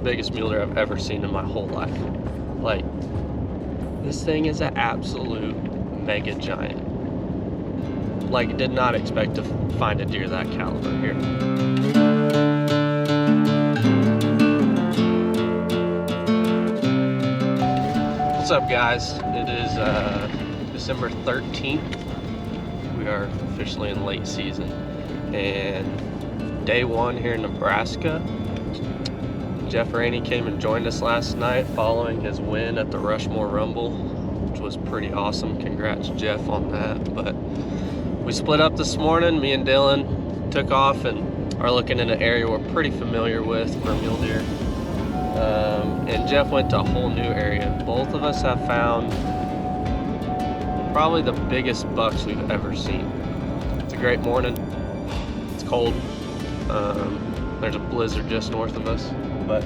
biggest mule deer I've ever seen in my whole life. Like, this thing is an absolute mega giant. Like, did not expect to find a deer that caliber here. What's up, guys? It is December 13th. We are officially in late season, and day one here in Nebraska. Jeff Rainey came and joined us last night following his win at the Rushmore Rumble, which was pretty awesome. Congrats, Jeff, on that. But we split up this morning. Me and Dylan took off and are looking in an area we're pretty familiar with for mule deer. And Jeff went to a whole new area. Both of us have found probably the biggest bucks we've ever seen. It's a great morning. It's cold. There's a blizzard just north of us, but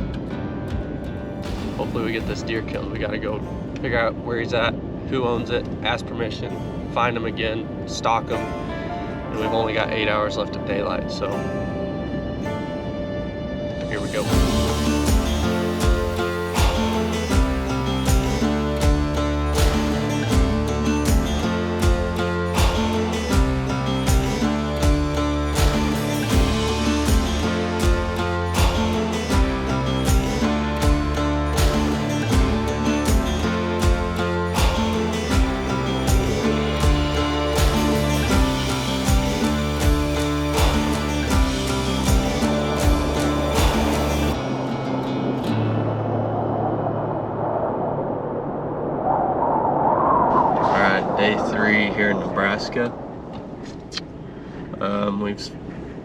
hopefully we get this deer killed. We gotta go figure out where he's at, who owns it, ask permission, find him again, stalk him, and we've only got 8 hours left of daylight, so here we go. Day 3 here in Nebraska. We've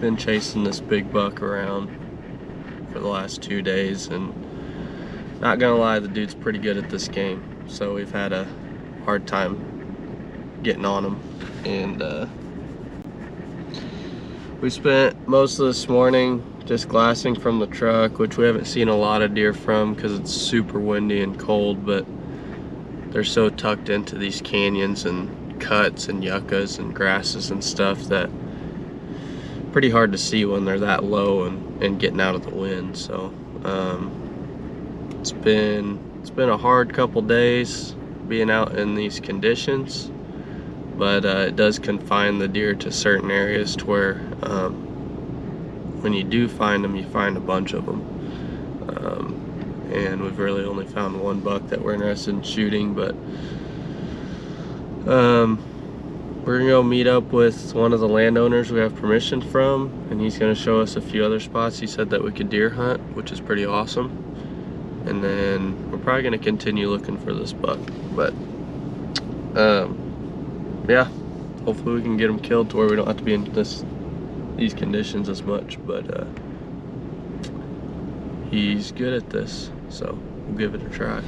been chasing this big buck around for the last 2 days, and not gonna lie, the dude's pretty good at this game, so we've had a hard time getting on him. And we spent most of this morning just glassing from the truck, which we haven't seen a lot of deer from because it's super windy and cold, but they're so tucked into these canyons and cuts and yuccas and grasses and stuff that pretty hard to see when they're that low and getting out of the wind. So it's been a hard couple days being out in these conditions, but it does confine the deer to certain areas to where when you do find them, you find a bunch of them. And we've really only found one buck that we're interested in shooting, but we're gonna go meet up with one of the landowners we have permission from, and he's gonna show us a few other spots he said that we could deer hunt, which is pretty awesome. And then we're probably gonna continue looking for this buck, but yeah, hopefully we can get him killed to where we don't have to be in these conditions as much. But he's good at this, so we'll give it a try.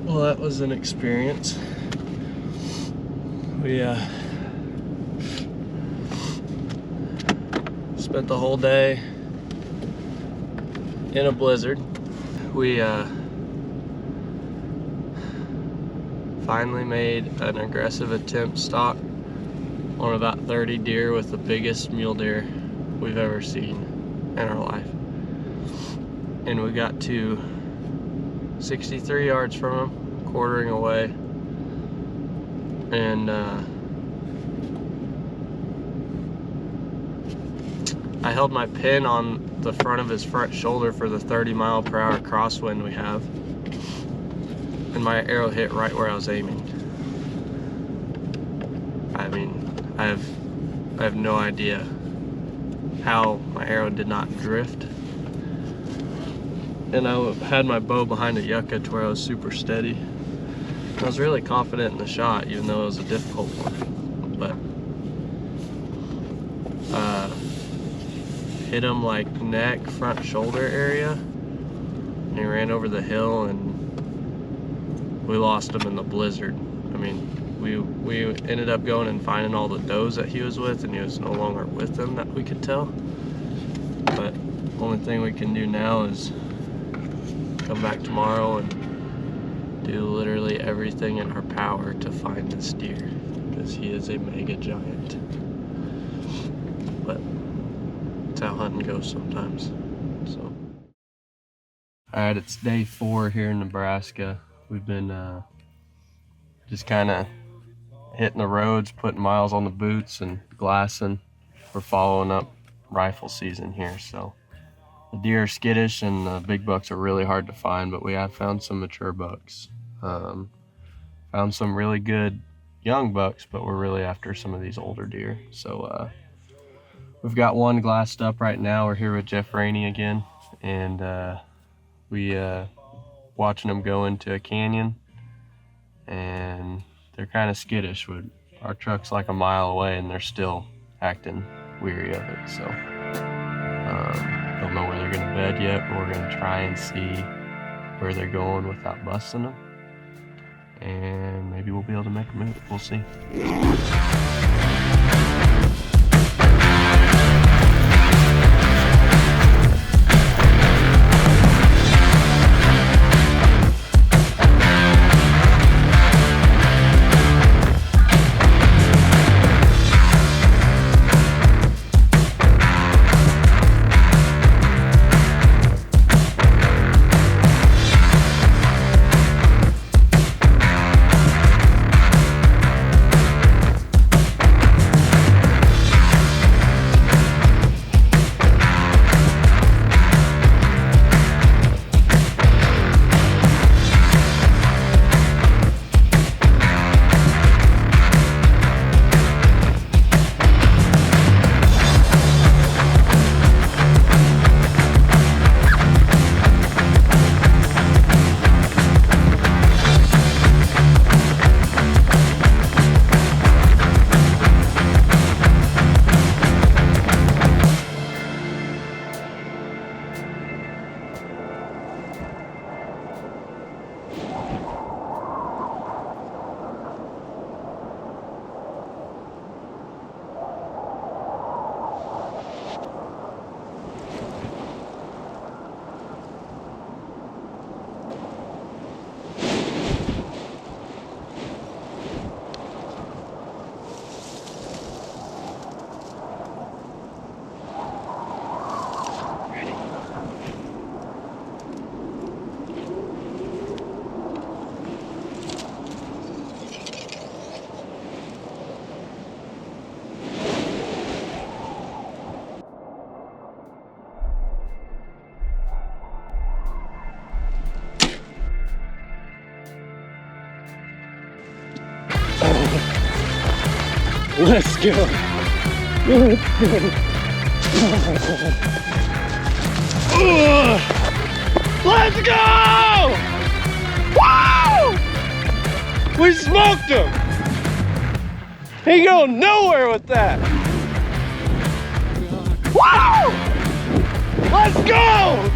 Well, that was an experience. We spent the whole day in a blizzard. We finally made an aggressive attempt stalk on about 30 deer with the biggest mule deer we've ever seen in our life. And we got to 63 yards from him, quartering away, and I held my pin on the front of his front shoulder for the 30 mile per hour crosswind we have, and my arrow hit right where I was aiming. I mean, I have no idea how my arrow did not drift. And I had my bow behind a yucca to where I was super steady. I was really confident in the shot, even though it was a difficult one. But hit him like neck, front shoulder area, and he ran over the hill, and we lost him in the blizzard. I mean, we ended up going and finding all the does that he was with, and he was no longer with them that we could tell. But the only thing we can do now is come back tomorrow and do literally everything in our power to find this deer, because he is a mega giant. But that's how hunting goes sometimes. So, alright, it's day 4 here in Nebraska. We've been just kind of hitting the roads, putting miles on the boots, and glassing. We're following up rifle season here, so the deer are skittish and the big bucks are really hard to find, but we have found some mature bucks. Found some really good young bucks, but we're really after some of these older deer. So we've got one glassed up right now. We're here with Jeff Rainey again, and we watching them go into a canyon, and they're kind of skittish. Our truck's like a mile away and they're still acting weary of it, so don't know where they're gonna bed yet, but we're gonna try and see where they're going without busting them, and maybe we'll be able to make a move. We'll see. Let's go. Let's go. Let's go! Woo! We smoked him. He going nowhere with that. Woo! Let's go!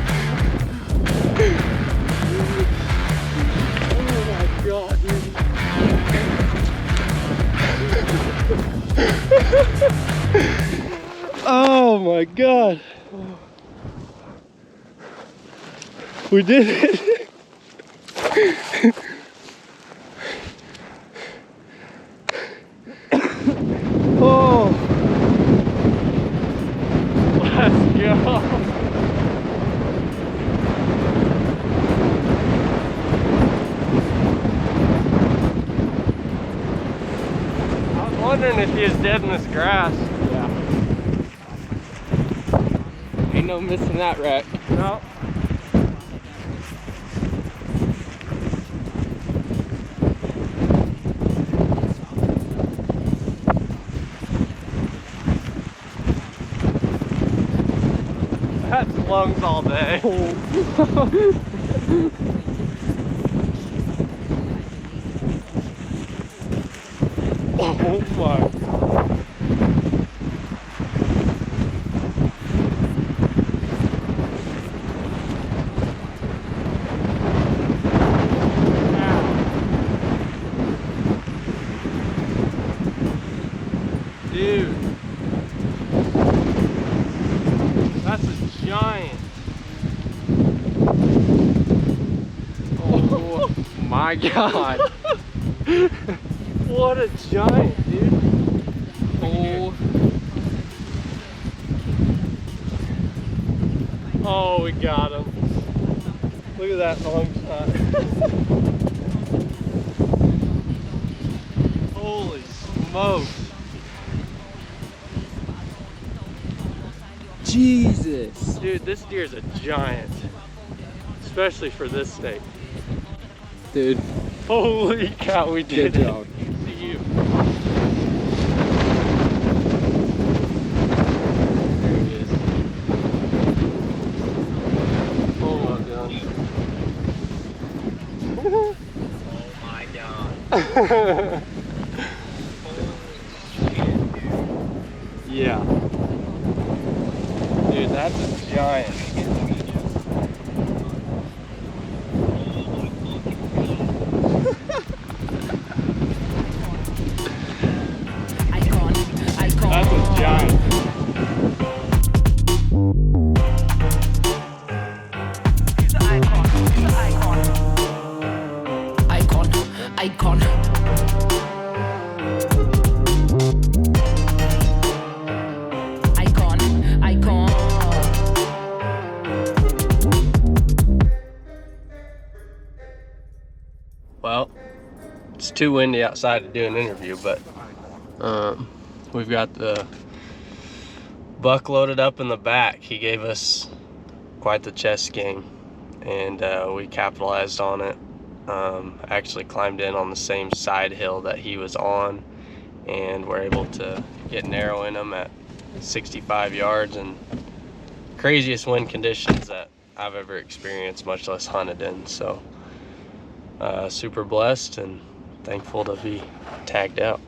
Oh my God, dude. Oh my God. We did it. Oh. Let's go. I was wondering if he was dead in this grass. Yeah. Ain't no missing that wreck. No. lungs all day. Oh my. Dude, that's a giant. Oh my God. What a giant, dude. Oh, we got him. Look at that long shot. Holy smokes. Jesus. Dude, this deer's a giant. Especially for this state. Dude. Holy cow, we did Good it. job. See you. There he is. Oh my God. Oh my God. Yeah. Dude, that's a giant. That's a giant. He's an icon. He's an icon. Icon. Icon. Icon. Icon. Well, it's too windy outside to do an interview, but we've got the buck loaded up in the back. He gave us quite the chest game, and we capitalized on it. Actually climbed in on the same side hill that he was on, and we're able to get narrow in him at 65 yards and craziest wind conditions that I've ever experienced, much less hunted in. So super blessed and thankful to be tagged out.